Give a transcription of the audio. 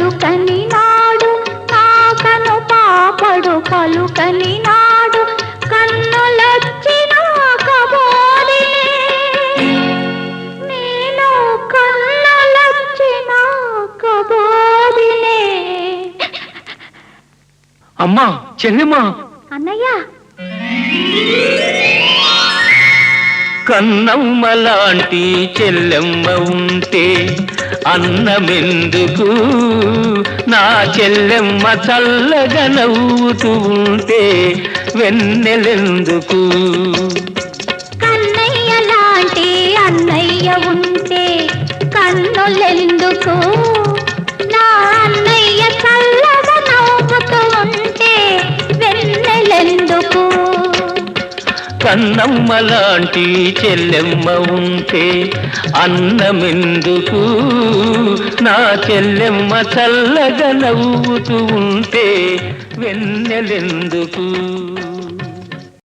పలుకని నాడు నాకను పాపడు పలుకని నాడు కన్నులొచ్చిన కబోదినే నేను కన్నులొచ్చిన కబోదినే. అమ్మా చెల్లెమ్మా అన్నయ్య కన్నమ్మ లాంటి చెల్లెమ్మ ఉంటే అన్నమెందుకు, నా చెల్లెమ్మ చల్లగా నవ్వుతూ ఉంటే వెన్నెలెందుకు. కన్నయ్య లాంటి అన్నయ్య ఉంటే కన్నులెందుకు, నా అన్నయ్య చల్లగా నవ్వుతూ ఉంటే వెన్నెలెందుకు. కన్నమ్మ లాంటి చెల్లెమ్మ ఉంటే అన్నమెందుకు, నా చెల్లెమ్మ చల్లగా నవ్వుతూ ఉంటే వెన్నెలెందుకు.